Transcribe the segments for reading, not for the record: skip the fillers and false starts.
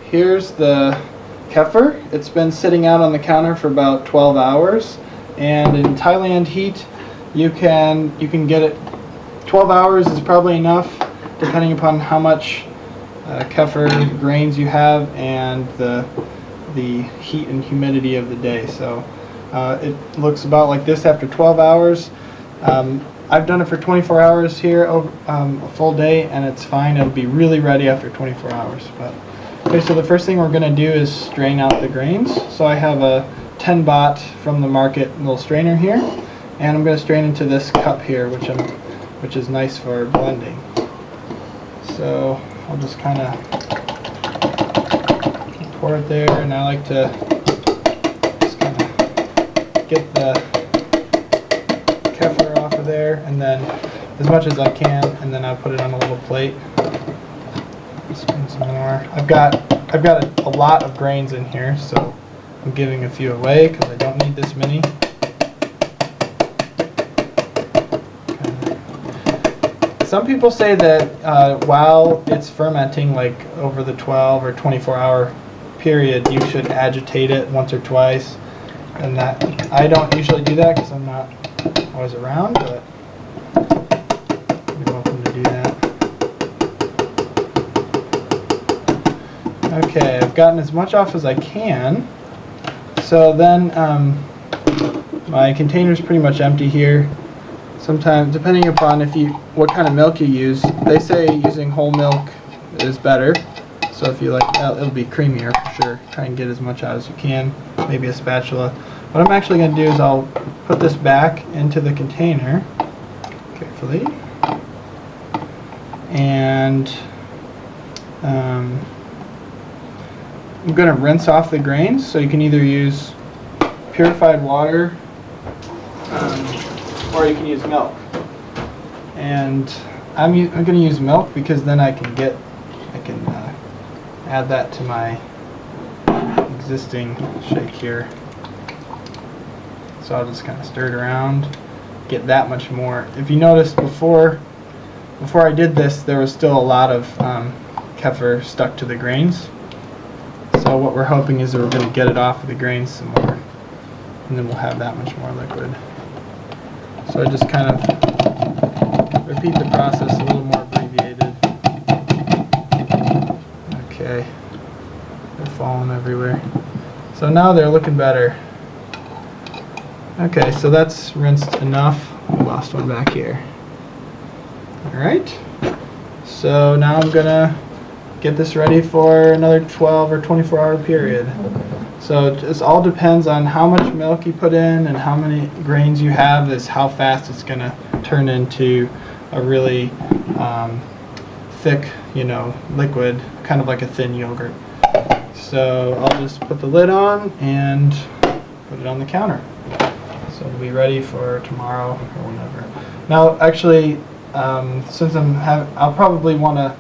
here's the kefir. It's been sitting out on the counter for about 12 hours, and in Thailand heat, you can get it. 12 hours is probably enough, depending upon how much kefir grains you have and the heat and humidity of the day. So it looks about like this after 12 hours. I've done it for 24 hours here, a full day, and it's fine. It'll be really ready after 24 hours. But okay, so the first thing we're going to do is strain out the grains. So I have a 10 baht from the market little strainer here, and I'm going to strain into this cup here, which is nice for blending. So I'll just kind of pour it there, and I like to just kind of get the kefir off of there, and then as much as I can, and then I put it on a little plate. Spin some more. I've got a lot of grains in here, so I'm giving a few away because I don't need this many. Some people say that while it's fermenting, like over the 12 or 24-hour period, you should agitate it once or twice. And that I don't usually do that because I'm not always around, but you're welcome to do that. Okay, I've gotten as much off as I can. So then my container is pretty much empty here. Sometimes, depending upon what kind of milk you use, they say using whole milk is better. So if you like, it'll be creamier for sure. Try and get as much out as you can. Maybe a spatula. What I'm actually going to do is I'll put this back into the container carefully, and I'm going to rinse off the grains. So you can either use purified water, or you can use milk. And I'm going to use milk because then I can add that to my existing shake here. So I'll just kind of stir it around, get that much more. If you noticed before I did this, there was still a lot of kefir stuck to the grains. So what we're hoping is that we're going to get it off of the grains some more, and then we'll have that much more liquid. So I just kind of repeat the process a little more abbreviated. Okay, they're falling everywhere. So now they're looking better. Okay, so that's rinsed enough. I lost one back here. Alright, so now I'm gonna get this ready for another 12 or 24-hour period. So it just all depends on how much milk you put in and how many grains you have, is how fast it's going to turn into a really thick, liquid, kind of like a thin yogurt. So I'll just put the lid on and put it on the counter. So it'll be ready for tomorrow or whenever. Now, actually, since I'll probably want to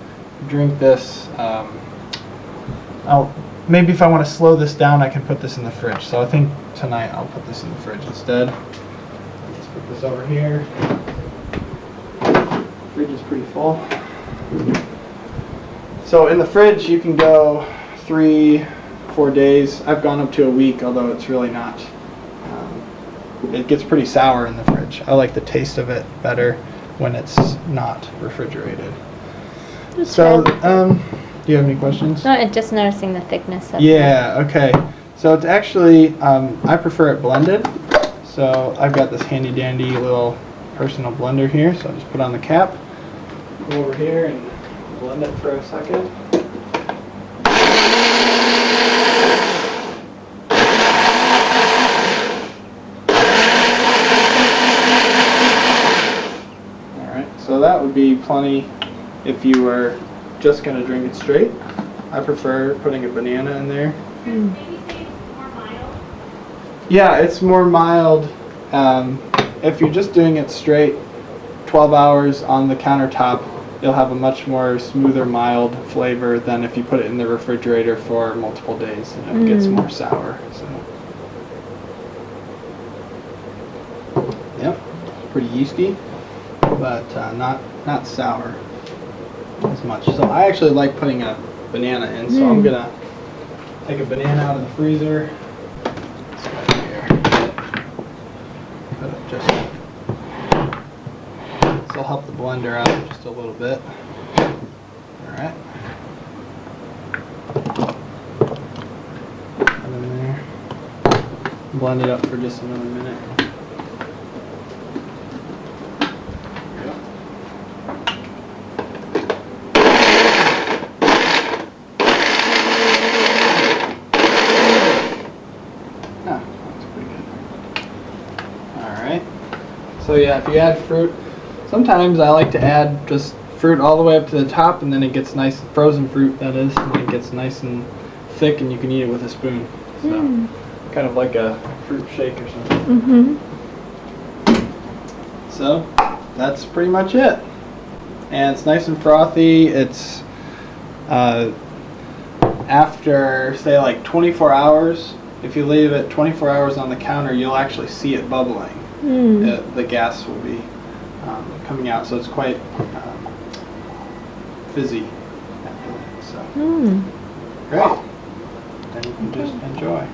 drink this. Maybe if I want to slow this down, I can put this in the fridge. So I think tonight I'll put this in the fridge instead. Let's put this over here. The fridge is pretty full. So in the fridge you can go 3-4 days. I've gone up to a week, although it's really not. It gets pretty sour in the fridge. I like the taste of it better when it's not refrigerated. So, do you have any questions? No, just noticing the thickness of it. Okay. So it's actually, I prefer it blended. So I've got this handy dandy little personal blender here. So I'll just put on the cap, go over here and blend it for a second. Alright, so that would be plenty if you were just going to drink it straight. I prefer putting a banana in there. Mm. Yeah, it's more mild. If you're just doing it straight, 12 hours on the countertop, you'll have a much more smoother, mild flavor than if you put it in the refrigerator for multiple days and it gets more sour. So, yep, pretty yeasty, but not sour as much. So I actually like putting a banana in, so I'm gonna take a banana out of the freezer. This guy here. Put it just. This will help the blender out just a little bit. All right. Put it in there. Blend it up for just another minute. So yeah, if you add fruit, sometimes I like to add just fruit all the way up to the top, and then it gets nice, frozen fruit that is, and it gets nice and thick, and you can eat it with a spoon. So kind of like a fruit shake or something. So that's pretty much it. And it's nice and frothy. It's after say like 24 hours, if you leave it 24 hours on the counter, you'll actually see it bubbling. The gas will be coming out, so it's quite fizzy after that. So great. Then you can just enjoy.